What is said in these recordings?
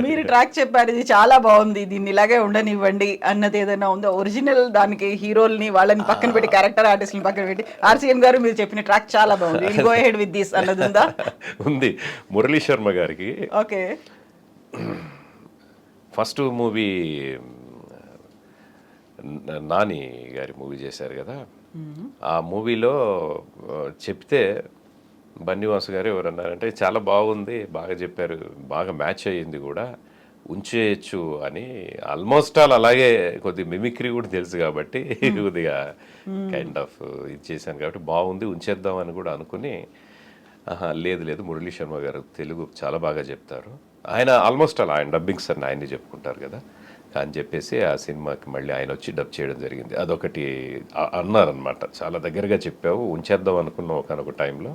మీరు ట్రాక్ చెప్పారు, ఇది చాలా బాగుంది, దీన్ని ఇలాగే ఉండనివ్వండి అన్నది ఏదైనా ఉందో? ఒరిజినల్ దానికి హీరోల్ని వాళ్ళని పక్కన పెట్టి, క్యారెక్టర్ ఆర్టిస్ట్ని పక్కన పెట్టి, ఆర్సీఎం గారు మీరు చెప్పిన ట్రాక్ చాలా బాగుంది, will go head with this అన్నది ఉందా? ఉంది. మురళీ శర్మ గారికి ఓకే. ఫస్ట్ మూవీ నాని గారి మూవీ చేశారు కదా, ఆ మూవీలో చెప్తే బన్నీవాసు గారు ఎవరన్నారంటే చాలా బాగుంది, బాగా చెప్పారు, బాగా మ్యాచ్ అయ్యింది కూడా, ఉంచేయచ్చు అని. ఆల్మోస్ట్ ఆల్ అలాగే కొద్దిగా మిమిక్రీ కూడా తెలుసు కాబట్టి కొద్దిగా కైండ్ ఆఫ్ ఇది చేశాను కాబట్టి బాగుంది, ఉంచేద్దాం అని కూడా అనుకుని, లేదు లేదు మురళీ శర్మ గారు తెలుగు చాలా బాగా చెప్తారు, ఆయన ఆల్మోస్ట్ అలా ఆయన డబ్బింగ్స్ అన్ని ఆయన్ని చెప్పుకుంటారు కదా అని చెప్పేసి ఆ సినిమాకి మళ్ళీ ఆయన వచ్చి డబ్ చేయడం జరిగింది. అదొకటి అన్నారనమాట, చాలా దగ్గరగా చెప్పావు, ఉంచేద్దాం అనుకున్నాం ఒకనొక టైంలో,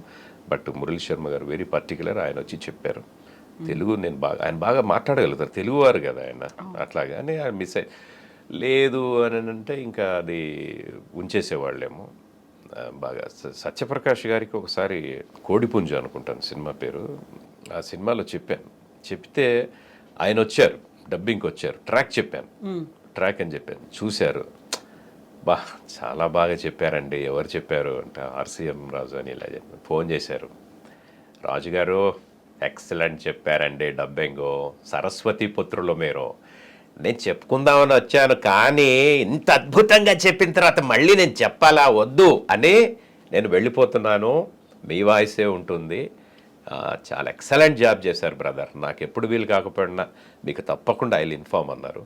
బట్ మురళీ శర్మ గారు వెరీ పర్టికులర్, ఆయన వచ్చి చెప్పారు. తెలుగు నేను బాగా, ఆయన బాగా మాట్లాడగలుగుతారు, తెలుగువారు కదా ఆయన, అట్లాగానే ఆయన మిస్ అయ్యి లేదు అని అంటే ఇంకా అది ఉంచేసేవాళ్ళేమో. బాగా సత్యప్రకాష్ గారికి ఒకసారి కోడిపుంజు అనుకుంటాను సినిమా పేరు, ఆ సినిమాలో చెప్పాను, చెప్తే ఆయన వచ్చారు, డబ్బింగ్కి వచ్చారు, ట్రాక్ చెప్పాను, ట్రాక్ అని చెప్పాను, చూశారు, బా చాలా బాగా చెప్పారండి, ఎవరు చెప్పారు అంటే ఆర్సీఎం రాజు అని ఇలా చెప్పారు. ఫోన్ చేశారు, రాజుగారు ఎక్సలెంట్ చెప్పారండి డబ్బింగు, సరస్వతి పుత్రులు మీరు, నేను చెప్పుకుందామని వచ్చాను కానీ ఇంత అద్భుతంగా చెప్పిన తర్వాత మళ్ళీ నేను చెప్పాలా వద్దు అని నేను వెళ్ళిపోతున్నాను, మీ వాయిసే ఉంటుంది, చాలా ఎక్సలెంట్ జాబ్ చేశారు బ్రదర్, నాకు ఎప్పుడు వీలు కాకపోయినా మీకు తప్పకుండా ఐ విల్ ఇన్ఫార్మ్ అన్నారు.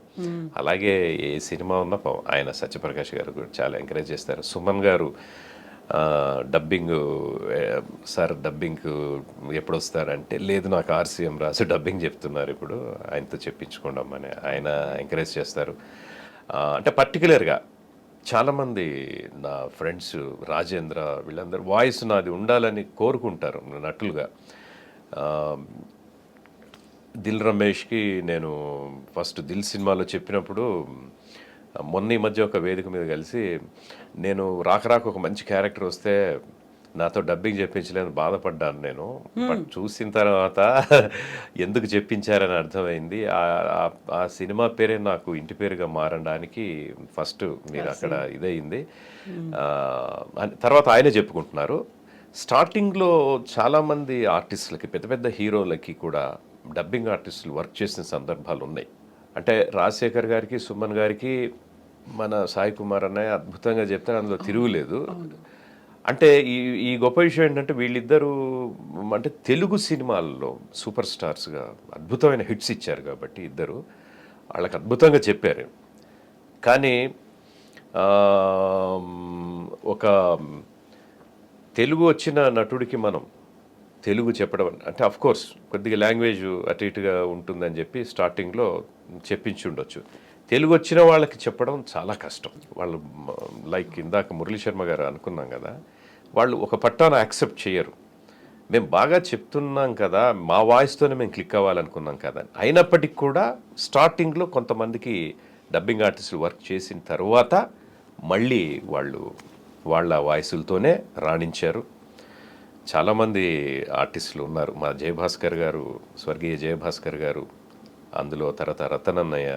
అలాగే ఏ సినిమా ఉన్నా ఆయన సత్యప్రకాష్ గారు కూడా చాలా ఎంకరేజ్ చేస్తారు. సుమన్ గారు డబ్బింగ్, సార్ డబ్బింగ్ ఎప్పుడు వస్తారంటే, లేదు నాకు ఆర్సీఎం రాసు డబ్బింగ్ చెప్తున్నారు ఇప్పుడు, ఆయనతో చెప్పించుకోండమ్మని ఆయన ఎంకరేజ్ చేస్తారు. అంటే పర్టికులర్గా చాలామంది నా ఫ్రెండ్స్ రాజేంద్ర వీళ్ళందరూ వాయిస్ నాది ఉండాలని కోరుకుంటారు నటులుగా. దిల్ రమేష్కి నేను ఫస్ట్ దిల్ సినిమాలో చెప్పినప్పుడు, మొన్న ఈ మధ్య ఒక వేదిక మీద కలిసి, నేను రాక ఒక మంచి క్యారెక్టర్ వస్తే నాతో డబ్బింగ్ చెప్పించలేని బాధపడ్డాను నేను, బట్ చూసిన తర్వాత ఎందుకు చెప్పించారని అర్థమైంది. ఆ సినిమా పేరే నాకు ఇంటి పేరుగా మారడానికి ఫస్ట్ మీరు అక్కడ ఇదయింది. తర్వాత ఆయనే చెప్పుకుంటున్నారు. స్టార్టింగ్లో చాలామంది ఆర్టిస్టులకి, పెద్ద పెద్ద హీరోలకి కూడా డబ్బింగ్ ఆర్టిస్టులు వర్క్ చేసిన సందర్భాలు ఉన్నాయి. అంటే రాజశేఖర్ గారికి, సుమన్ గారికి మన సాయి కుమార్ అన్నయ్య అద్భుతంగా చెప్తారు, అందులో తిరుగులేదు. అంటే ఈ గొప్ప విషయం ఏంటంటే వీళ్ళిద్దరూ అంటే తెలుగు సినిమాల్లో సూపర్ స్టార్స్గా అద్భుతమైన హిట్స్ ఇచ్చారు కాబట్టి ఇద్దరు వాళ్ళకి అద్భుతంగా చెప్పారు. కానీ ఒక తెలుగు వచ్చిన నటుడికి మనం తెలుగు చెప్పడం అంటే అఫ్కోర్స్ కొద్దిగా లాంగ్వేజ్ అటు ఇటుగా ఉంటుందని చెప్పి స్టార్టింగ్లో చెప్పించి ఉండొచ్చు. తెలుగు వచ్చిన వాళ్ళకి చెప్పడం చాలా కష్టం. వాళ్ళు లైక్ ఇందాక మురళీ శర్మ గారు అనుకున్నాం కదా, వాళ్ళు ఒక పట్టాన యాక్సెప్ట్ చేయరు. మేము బాగా చెప్తున్నాం కదా, మా వాయిస్తోనే మేము క్లిక్ అవ్వాలనుకున్నాం కదా, అయినప్పటికీ కూడా స్టార్టింగ్లో కొంతమందికి డబ్బింగ్ ఆర్టిస్టులు వర్క్ చేసిన తర్వాత మళ్ళీ వాళ్ళ వాయిసులతోనే రాణించారు. చాలామంది ఆర్టిస్టులు ఉన్నారు. మా జయభాస్కర్ గారు, స్వర్గీయ జయభాస్కర్ గారు, అందులో తర్వాత రతనన్నయ్య,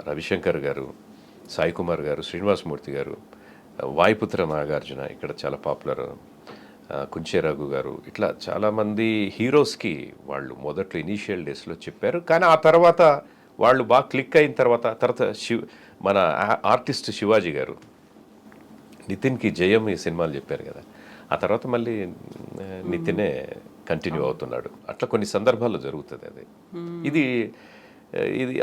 రవిశంకర్ గారు, సాయి కుమార్ గారు, శ్రీనివాసమూర్తి గారు, వాయుపుత్ర నాగార్జున ఇక్కడ చాలా పాపులర్, కుంచే రఘు గారు, ఇట్లా చాలామంది హీరోస్కి వాళ్ళు మొదట్లో ఇనీషియల్ డేస్లో చెప్పారు. కానీ ఆ తర్వాత వాళ్ళు బాగా క్లిక్ అయిన తర్వాత మన ఆర్టిస్ట్ శివాజీ గారు నితిన్కి జయం ఈ సినిమాలు చెప్పారు కదా, ఆ తర్వాత మళ్ళీ నితినే కంటిన్యూ అవుతున్నాడు. అట్లా కొన్ని సందర్భాల్లో జరుగుతుంది అది. ఇది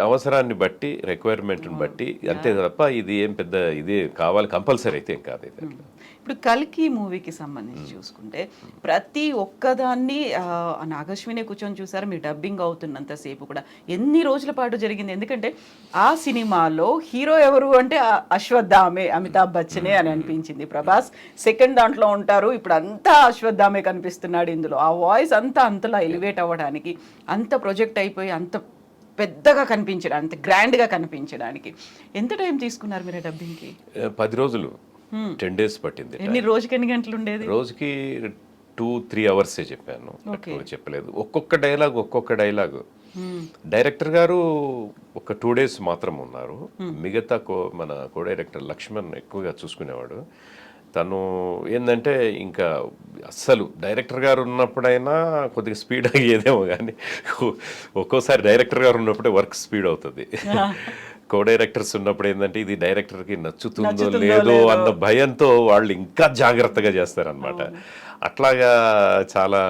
అవసరాన్ని బట్టి, రిక్వైర్మెంట్ని బట్టి అంతే తప్ప ఇది ఏం పెద్ద ఇది కావాలి కంపల్సరీ అయితే ఏం కాదు ఇది. ఇప్పుడు కల్కి మూవీకి సంబంధించి చూసుకుంటే ప్రతి ఒక్కదాన్ని నాగశ్విని కూర్చొని చూసారు, మీరు డబ్బింగ్ అవుతున్నంతసేపు కూడా ఎన్ని రోజుల పాటు జరిగింది? ఎందుకంటే ఆ సినిమాలో హీరో ఎవరు అంటే అశ్వత్థామే, అమితాబ్ బచ్చనే అని అనిపించింది. ప్రభాస్ సెకండ్ దాంట్లో ఉంటారు, ఇప్పుడు అంతా అశ్వత్థామే కనిపిస్తున్నాడు ఇందులో. ఆ వాయిస్ అంతా అంతలా ఎలివేట్ అవ్వడానికి, అంత ప్రొజెక్ట్ అయిపోయి అంత పెద్దగా కనిపించడానికి, అంత గ్రాండ్గా కనిపించడానికి ఎంత టైం తీసుకున్నారు మీరు డబ్బింగ్కి? 10 రోజులు, 10 days పట్టింది. రోజుకి ఎన్ని గంటలు ఉండేది? రోజుకి 2-3 hours చెప్పాను, చెప్పలేదు. ఒక్కొక్క డైలాగ్ డైరెక్టర్ గారు ఒక 2 days మాత్రం ఉన్నారు. మిగతా మన కో డైరెక్టర్ లక్ష్మణ్ ఎక్కువగా చూసుకునేవాడు. తను ఏంటంటే ఇంకా అస్సలు డైరెక్టర్ గారు ఉన్నప్పుడైనా కొద్దిగా స్పీడ్ అయ్యేదేమో కానీ ఒక్కోసారి డైరెక్టర్ గారు ఉన్నప్పుడే వర్క్ స్పీడ్ అవుతుంది. కో డైరెక్టర్స్ ఉన్నప్పుడు ఏంటంటే ఇది డైరెక్టర్కి నచ్చుతుందో లేదో అన్న భయంతో వాళ్ళు ఇంకా జాగ్రత్తగా చేస్తారనమాట. అట్లాగా చాలా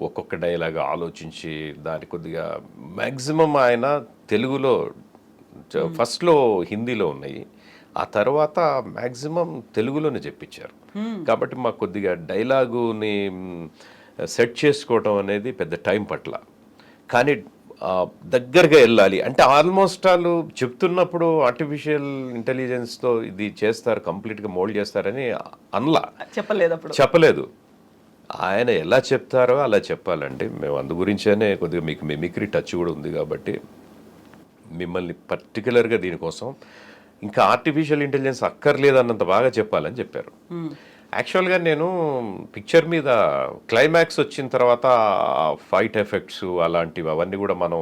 ఒక్కొక్క డైలాగ్ ఆలోచించి దాని కొద్దిగా మ్యాక్సిమం ఆయన తెలుగులో ఫస్ట్లో హిందీలో ఉన్నాయి, ఆ తర్వాత మ్యాక్సిమం తెలుగులోనే చెప్పించారు. కాబట్టి మాకు కొద్దిగా డైలాగుని సెట్ చేసుకోవటం అనేది పెద్ద టైం పట్ల. కానీ దగ్గరగా వెళ్ళాలి అంటే ఆల్మోస్ట్ వాళ్ళు చెప్తున్నప్పుడు ఆర్టిఫిషియల్ ఇంటెలిజెన్స్తో ఇది చేస్తారు, కంప్లీట్గా మోల్డ్ చేస్తారని చెప్పలేదు. ఆయన ఎలా చెప్తారో అలా చెప్పాలండి. మేము అందు గురించేనే కొద్దిగా మీకు మిమిక్రీ టచ్ కూడా ఉంది కాబట్టి మిమ్మల్ని పర్టికులర్గా దీనికోసం ఇంకా ఆర్టిఫిషియల్ ఇంటెలిజెన్స్ అక్కర్లేదన్నంత బాగా చెప్పాలని చెప్పారు. యాక్చువల్గా నేను పిక్చర్ మీద క్లైమాక్స్ వచ్చిన తర్వాత ఫైట్ ఎఫెక్ట్స్ అలాంటివి అవన్నీ కూడా మనం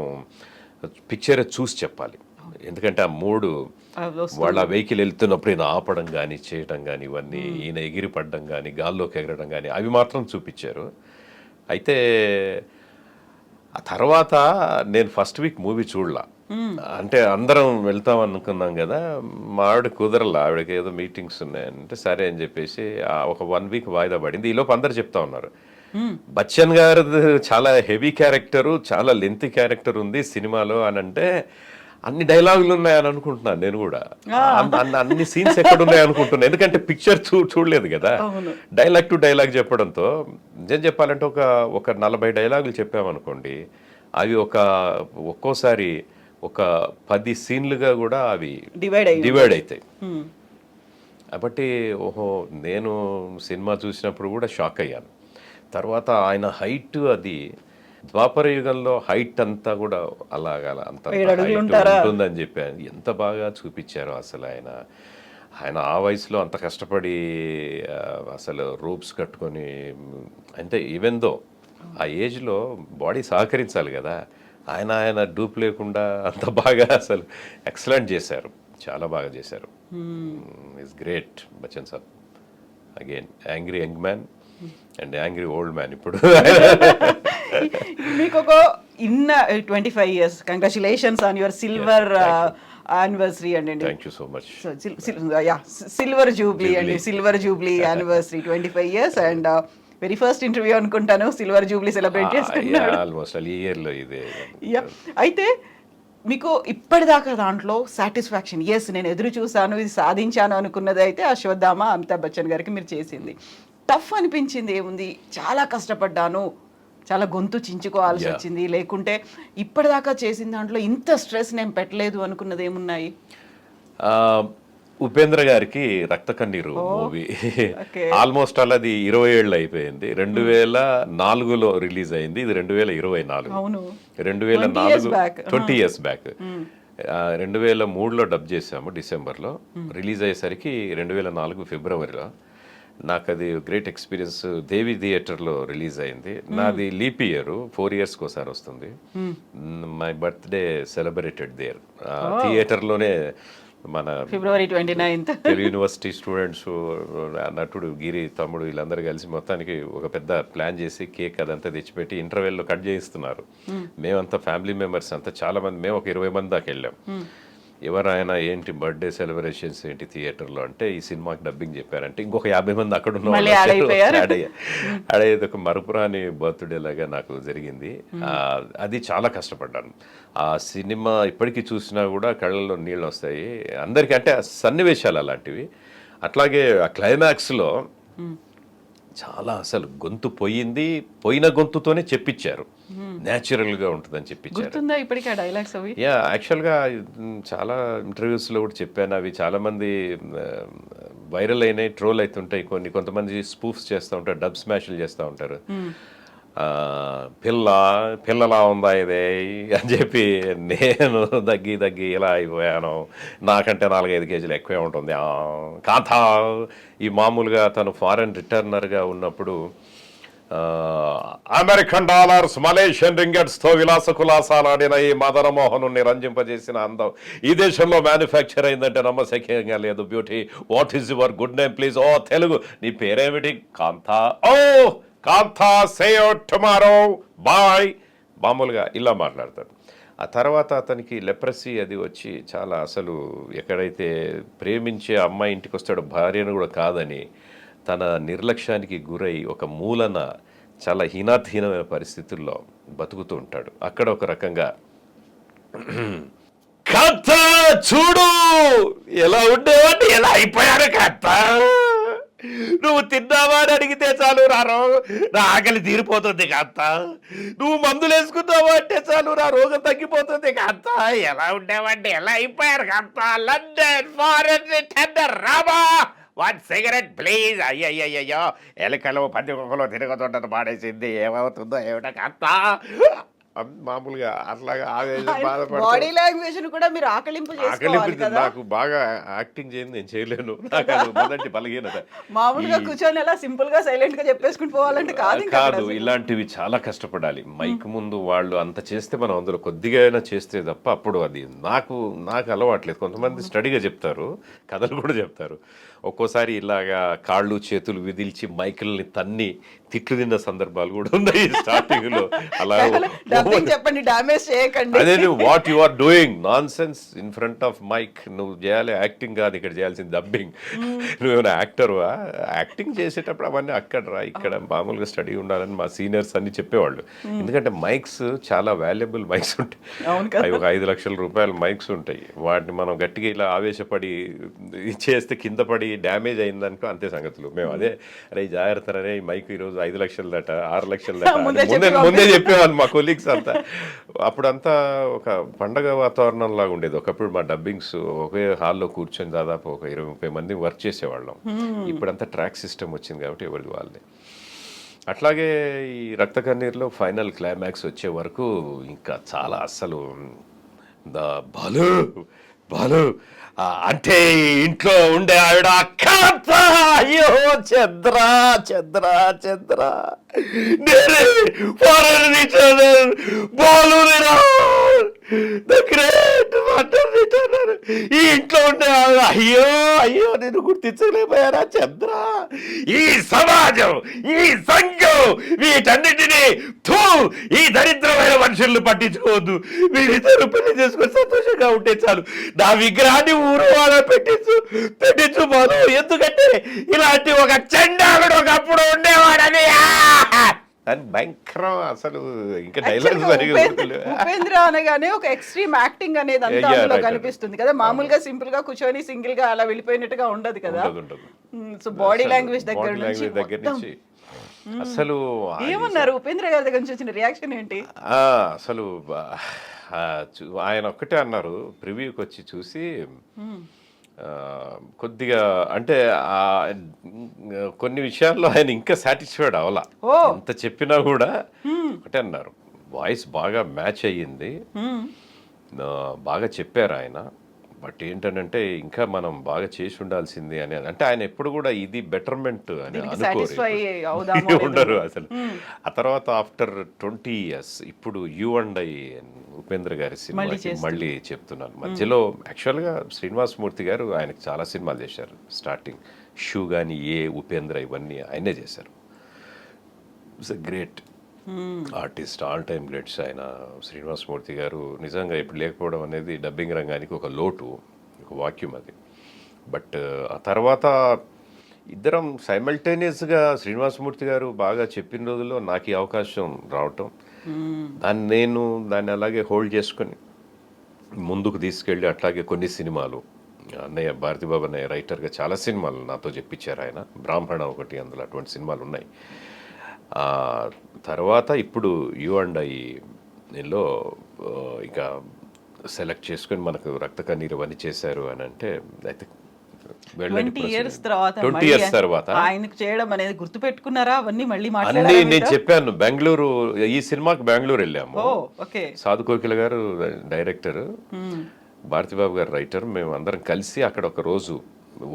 పిక్చర్ చూసి చెప్పాలి. ఎందుకంటే ఆ మూడు వాళ్ళ వెహికల్ వెళ్తున్నప్పుడు ఈయన ఆపడం కానీ చేయడం కానీ ఇవన్నీ, ఈయన ఎగిరి పడడం కానీ గాల్లోకి ఎగరడం కానీ అవి మాత్రం చూపించారు. అయితే ఆ తర్వాత నేను ఫస్ట్ వీక్ మూవీ చూడలా. అంటే అందరం వెళ్తాం అనుకున్నాం కదా, మా ఆవిడ కుదరలా, ఆవిడకి ఏదో మీటింగ్స్ ఉన్నాయంటే సరే అని చెప్పేసి ఒక 1 week వాయిదా పడింది. ఈలోపు అందరు చెప్తా ఉన్నారు బచ్చన్ గారు చాలా హెవీ క్యారెక్టరు, చాలా లెంతీ క్యారెక్టర్ ఉంది సినిమాలో అని. అంటే అన్ని డైలాగులు ఉన్నాయని అనుకుంటున్నాను నేను కూడా, అన్ని సీన్స్ ఎక్కడ ఉన్నాయి అనుకుంటున్నాను. ఎందుకంటే పిక్చర్ చూడలేదు కదా, డైలాగ్ టు డైలాగ్ చెప్పడంతో నిజం చెప్పాలంటే ఒక 40 డైలాగులు చెప్పామనుకోండి, అవి ఒక్కోసారి ఒక 10 సీన్లుగా కూడా అవి డివైడ్ అవుతాయి. కాబట్టి నేను సినిమా చూసినప్పుడు కూడా షాక్ అయ్యాను. తర్వాత ఆయన హైట్, అది ద్వాపర యుగంలో హైట్ అంతా కూడా అలాగా అంత ఉంటుందని చెప్పాను. ఎంత బాగా చూపించారో అసలు ఆయన ఆ వయసులో అంత కష్టపడి అసలు రోప్స్ కట్టుకొని, అంటే ఈవెన్ దో ఆ ఏజ్లో బాడీ సహకరించాలి కదా, ఆయన డూప్ లేకుండా అంత బాగా అసలు ఎక్సలెంట్ చేశారు, చాలా బాగా చేశారు. It's great Bachchan sir. Again angry young man and angry old man. ఇప్పుడు మీకు ఒక 25 years congratulations on your silver anniversary అండి. Thank you so much. Silver jubilee అండి, silver jubilee anniversary 25 years and very first interview అనుకుంటాను silver jubilee celebrate చేసుకున్నాడు. అయితే మీకు ఇప్పటిదాకా దాంట్లో సాటిస్ఫాక్షన్, ఎస్ నేను ఎదురు చూసాను, ఇది సాధించాను అనుకున్నది అయితే అశ్వత్థామ అమితాబ్ బచ్చన్ గారికి మీరు చేసింది. టఫ్ అనిపించింది ఏముంది? చాలా కష్టపడ్డాను, చాలా గొంతు చించుకోవాల్సి వచ్చింది, లేకుంటే ఇప్పటిదాకా చేసిన దాంట్లో ఇంత స్ట్రెస్ నేను పెట్టలేదు అనుకున్నది ఏమున్నాయి? ఉపేంద్ర గారికి రక్త కన్నీరు మూవీ ఆల్మోస్ట్ అలా అది 20 ఏళ్ళు అయిపోయింది. 2004లో రిలీజ్ అయింది, ఇది 2024. 2004 20 years బ్యాక్. 2003లో డబ్ చేసాము డిసెంబర్లో, రిలీజ్ అయ్యేసరికి 2004 ఫిబ్రవరిలో. నాకు అది గ్రేట్ ఎక్స్పీరియన్స్. దేవి థియేటర్లో రిలీజ్ అయింది. నాది లీప్ ఇయర్, 4 years ఒకసారి వస్తుంది. మై బర్త్డే సెలబ్రేటెడ్ దేర్ థియేటర్లోనే. మన February 29th Telugu university students, నటుడు గిరి తమ్ముడు వీళ్ళందరూ కలిసి మొత్తానికి ఒక పెద్ద ప్లాన్ చేసి కేక్ అదంతా తెచ్చిపెట్టి ఇంటర్వెల్లో కట్ చేయిస్తున్నారు. మేమంతా ఫ్యామిలీ మెంబర్స్ అంతా చాలా మంది, మేము ఒక 20 మంది దాకా వెళ్ళాం. ఎవరైనా ఏంటి బర్త్డే సెలబ్రేషన్స్ ఏంటి థియేటర్లో అంటే, ఈ సినిమాకి డబ్బింగ్ చెప్పారంటే ఇంకొక 50 మంది అక్కడ ఉన్న అడేది ఒక మరుపురాని బర్త్డే లాగా నాకు జరిగింది. అది చాలా కష్టపడ్డాను. ఆ సినిమా ఇప్పటికీ చూసినా కూడా కళ్ళల్లో నీళ్ళు వస్తాయి అందరికీ. అంటే సన్నివేశాలు అలాంటివి. అట్లాగే ఆ క్లైమాక్స్లో చాలా అసలు గొంతు పోయిన గొంతుతోనే చెప్పించారు, న్యాచురల్గా ఉంటుందని చెప్పించారు. యాక్చువల్గా చాలా ఇంటర్వ్యూస్లో కూడా చెప్పాను. అవి చాలామంది వైరల్ అయినాయి, ట్రోల్ అవుతుంటాయి. కొంతమంది స్పూఫ్స్ చేస్తూ ఉంటారు, డబ్ స్మాష్లు చేస్తూ ఉంటారు. పిల్లలా ఉందా ఇదే అని చెప్పి నేను దగ్గి ఇలా అయిపోయాను, నాకంటే 4-5 కేజీలు ఎక్కువే ఉంటుంది కాథ. ఈ మామూలుగా తను ఫారెన్ రిటర్నర్గా ఉన్నప్పుడు అమెరికన్ డాలర్స్, మలేషియన్ రింగెట్స్ తో విలాస కులాసాలాడిన ఈ మదనమోహను నిరంజింపజేసిన అందం ఈ దేశంలో మ్యానుఫ్యాక్చర్ అయిందంటే నమ్మశక్యంగా లేదు. Beauty, what is your good name please? Oh Telugu, నీ పేరేమిటి? Kantha. Oh Kantha, see you tomorrow, bye. మామూలుగా ఇలా మాట్లాడతాడు. ఆ తర్వాత అతనికి లెప్రసీ అది వచ్చి చాలా అసలు ఎక్కడైతే ప్రేమించే అమ్మాయి ఇంటికి వస్తాడో భార్యను కూడా కాదని తన నిర్లక్ష్యానికి గురై ఒక మూలన చాలా హీనాతహీనమైన పరిస్థితుల్లో బతుకుతూ ఉంటాడు. అక్కడ ఒక రకంగా కథ చూడు ఎలా ఉండేవాడిని, ఎలా అయిపోయాడు కథ. నువ్వు తిన్నావా అని అడిగితే చాలు నా ఆకలి తీరిపోతుంది కథ. నువ్వు మందులు వేసుకున్నావా అంటే చాలు నా రోగం తగ్గిపోతుంది కథ. ఎలా ఉండేవాడిని, ఎలా అయిపోయారు కథ. లండన్ ఫారెన్ టెండర్ రాబా, 1 సిగరెట్ ప్లీజ్. అయ్యయ్యో, ఎలుకలు పందికొక్కలు తిరుగుతుంటారు పాడేసింది, ఏమవుతుందో ఏమిటో కథ. మామూలుగా అట్లాగా బాడీ లాంగ్వేజ్ కూడా మీరు ఆకలింపు చేసుకోవాలి కదా. నాకు బాగా యాక్టింగ్ చేయండి, నేను చేయలేను. నాకు అది మొదటి బలహీనత. మామూలుగా కూర్చొని అలా సింపుల్ గా సైలెంట్ గా చెప్పేసుకుని పోవాలంటే కాదు. ఇలాంటివి చాలా కష్టపడాలి. మైక్ ముందు వాళ్ళు అంత చేస్తే మనం అందులో కొద్దిగా అయినా చేస్తే తప్ప అప్పుడు అది నాకు అలవాట్లేదు. కొంతమంది స్టడీగా చెప్తారు, కథలు కూడా చెప్తారు. ఒక్కోసారి ఇలాగా కాళ్ళు చేతులు విదిల్చి మైకుల్ని తన్ని తిట్లు తిన్న సందర్భాలు కూడా ఉన్నాయి స్టార్టింగ్ లో. అలా చెప్పండి, డామేజ్ చేయకండి. అదే నువ్వు what you are doing nonsense in front of mic. నువ్వు చేయాలి యాక్టింగ్ కాదు, ఇక్కడ చేయాల్సింది డబ్బింగ్. నువ్వేమైనా యాక్టర్వా? యాక్టింగ్ చేసేటప్పుడు అవన్నీ అక్కడ రా, ఇక్కడ మామూలుగా స్టడీ ఉండాలని మా సీనియర్స్ అన్ని చెప్పేవాళ్ళు. ఎందుకంటే మైక్స్ చాలా వాల్యుబుల్ మైక్స్ ఉంటాయి. అవి ఒక 5 లక్షల రూపాయల మైక్స్ ఉంటాయి. వాటిని మనం గట్టిగా ఇలా ఆవేశపడి చేస్తే కింద పడి డ్యామేజ్ అయిందనుకో అంతే సంగతులు. మేము అదే అరే జాగ్రత్త రే, ఈ మైక్ ఈరోజు 5 లక్షల దట, 6 లక్షల దట ముందే చెప్పేవాళ్ళు మా కొలీగ్స్ అంతా. అప్పుడంతా ఒక పండగ వాతావరణం లాగా ఉండేది. ఒకప్పుడు మా డబ్బింగ్స్ ఒకే హాల్లో కూర్చొని దాదాపు ఒక 20-30 మంది వర్క్ చేసేవాళ్ళం. ఇప్పుడంతా ట్రాక్ సిస్టమ్ వచ్చింది కాబట్టి ఎవరిది వాళ్ళే. అట్లాగే ఈ రక్త కన్నీరులో ఫైనల్ క్లైమాక్స్ వచ్చే వరకు ఇంకా చాలా అస్సలు బాలు అంటే ఇంట్లో ఉండే ఆవిడ కాంత, అయ్యో చంద్రా నేనే foreign returner, Balu the great water returner. ఈ ఇంట్లో ఉండే ఆవిడ అయ్యో నేను గుర్తించలేకపోయారా చంద్ర. ఈ సమాజం, ఈ సంఘం, వీటన్నిటినీ ఈ దరిద్రమైన మనుషులను పట్టించుకోవద్దు. వీరిద్దరు పెళ్లి చేసుకొని సంతోషంగా ఉంటే చాలు. నా విగ్రహాన్ని ఊరు వాళ్ళ పెట్టించు బాలు. ఎందుకంటే ఇలాంటి ఒక చండాలుడు ఒకప్పుడు ఉండేవాడని అని భయంకరం. అసలు ఇంకా డైలాగ్స్ ఉపేంద్ర అనగానే ఒక ఎక్స్ట్రీమ్ యాక్టింగ్ అనేది అంతా అందులో కనిపిస్తుంది కదా. మామూలుగా సింపుల్ గా కూర్చొని సింగిల్ గా అలా వెళ్ళిపోయినట్టుగా ఉండదు కదా. సో బాడీ లాంగ్వేజ్ దగ్గర నుంచి అసలు ఏమన్నారు ఉపేంద్ర గారి దగ్గర నుంచి వచ్చిన రియాక్షన్ ఏంటి? అసలు ఆయన ఒక్కటే అన్నారు, ప్రివ్యూకి వచ్చి చూసి కొద్దిగా అంటే కొన్ని విషయాల్లో ఆయన ఇంకా సాటిస్ఫైడ్ అవలా. ఎంత చెప్పినా కూడా ఒకటే అన్నారు, వాయిస్ బాగా మ్యాచ్ అయ్యింది, బాగా చెప్పారు ఆయన. బట్ ఏంటంటే ఇంకా మనం బాగా చేసి ఉండాల్సింది అని. అంటే ఆయన ఎప్పుడు కూడా ఇది బెటర్మెంట్ అని అనుకోరు, ఉండరు అసలు. ఆ తర్వాత ఆఫ్టర్ 20 years ఇప్పుడు యూ అండ్ ఐ ఉపేంద్ర గారి సినిమాకి మళ్ళీ చెప్తున్నాను. మధ్యలో యాక్చువల్గా శ్రీనివాసమూర్తి గారు ఆయనకు చాలా సినిమాలు చేశారు. స్టార్టింగ్ షూ కానీ ఉపేంద్ర ఇవన్నీ ఆయనే చేశారు. It's a great artist, all time greats ఆయన శ్రీనివాసమూర్తి గారు. నిజంగా ఇప్పుడు లేకపోవడం అనేది డబ్బింగ్ రంగానికి ఒక లోటు, ఒక వాక్యూమ్ అది. బట్ ఆ తర్వాత ఇద్దరం సైమల్టేనియస్గా శ్రీనివాసమూర్తి గారు బాగా చెప్పిన రోజుల్లో నాకు ఈ అవకాశం రావటం, దాన్ని అలాగే హోల్డ్ చేసుకొని ముందుకు తీసుకెళ్ళి అట్లాగే కొన్ని సినిమాలు అన్నయ్య భారతీబాబు అన్నయ్య రైటర్గా చాలా సినిమాలు నాతో చెప్పించారు ఆయన. బ్రాహ్మణ ఒకటి, అందులో అటువంటి సినిమాలు ఉన్నాయి. తర్వాత ఇప్పుడు యూ అండ్ ఐలో ఇక సెలెక్ట్ చేసుకొని మనకు రక్త కన్నీరు అవన్నీ చేశారు అని అంటే అయితే 20 years తర్వాత ఆయనకు చేయడం అనేది గుర్తు పెట్టుకున్నారా? అవన్నీ మళ్ళీ అన్ని నేను చెప్పాను. బెంగళూరు, ఈ సినిమాకి బెంగళూరు వెళ్ళాము. సాధు కోకిల గారు డైరెక్టర్, భారతీబాబు గారు రైటర్, మేము అందరం కలిసి అక్కడ ఒక రోజు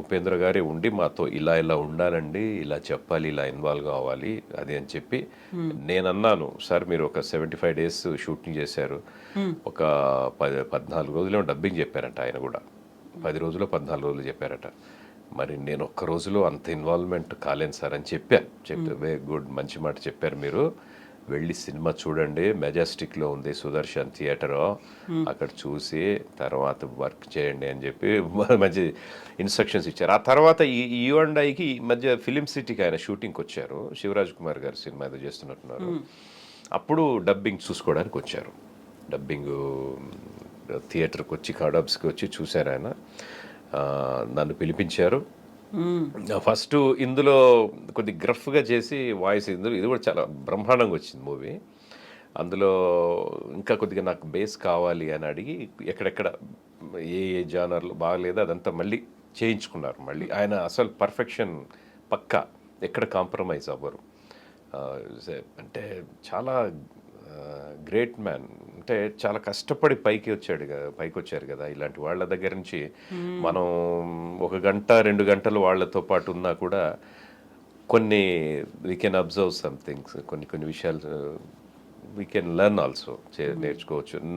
ఉపేంద్ర గారే ఉండి మాతో ఇలా ఇలా ఉండాలండి, ఇలా చెప్పాలి, ఇలా ఇన్వాల్వ్ కావాలి అది అని చెప్పి నేను అన్నాను, సార్ మీరు ఒక 75 days షూటింగ్ చేశారు, ఒక 14 రోజులు డబ్బింగ్ చెప్పారంట ఆయన కూడా, 10 రోజులు 14 రోజులు చెప్పారట. మరి నేను ఒక్క రోజులో అంత ఇన్వాల్వ్మెంట్ కాలేను సార్ అని చెప్తే వెరీ గుడ్, మంచి మాట చెప్పారు మీరు, వెళ్ళి సినిమా చూడండి, మెజెస్టిక్లో ఉంది సుదర్శన్ థియేటర్, అక్కడ చూసి తర్వాత వర్క్ చేయండి అని చెప్పి మంచి ఇన్స్ట్రక్షన్స్ ఇచ్చారు. ఆ తర్వాత ఈ U&Iకి మధ్య ఫిలిం సిటీకి ఆయన షూటింగ్కి వచ్చారు, శివరాజ్ కుమార్ గారు సినిమా ఏదో చేస్తున్నట్టున్నారు, అప్పుడు డబ్బింగ్ చూసుకోవడానికి వచ్చారు. డబ్బింగ్ థియేటర్కి వచ్చి కడబ్స్కి వచ్చి చూశారు ఆయన, నన్ను పిలిపించారు. ఫస్ట్ ఇందులో కొద్ది గ్రఫ్గా చేసి వాయిస్ ఇది కూడా చాలా బ్రహ్మాండంగా వచ్చింది మూవీ. అందులో ఇంకా కొద్దిగా నాకు బేస్ కావాలి అని అడిగి ఎక్కడెక్కడ ఏ జానర్లో బాగలేదు అదంతా మళ్ళీ చేయించుకున్నారు. మళ్ళీ ఆయన అసలు పర్ఫెక్షన్ పక్కా, ఎక్కడ కాంప్రమైజ్ అవ్వరు. అంటే చాలా గ్రేట్ మ్యాన్, అంటే చాలా కష్టపడి పైకి వచ్చారు కదా. ఇలాంటి వాళ్ళ దగ్గర నుంచి మనం 1 గంట 2 గంటలు వాళ్ళతో పాటు ఉన్నా కూడా కొన్ని we can observe some things, కొన్ని విషయాలు వీ కెన్ లెర్న్ ఆల్సో, నేర్చుకోవచ్చు.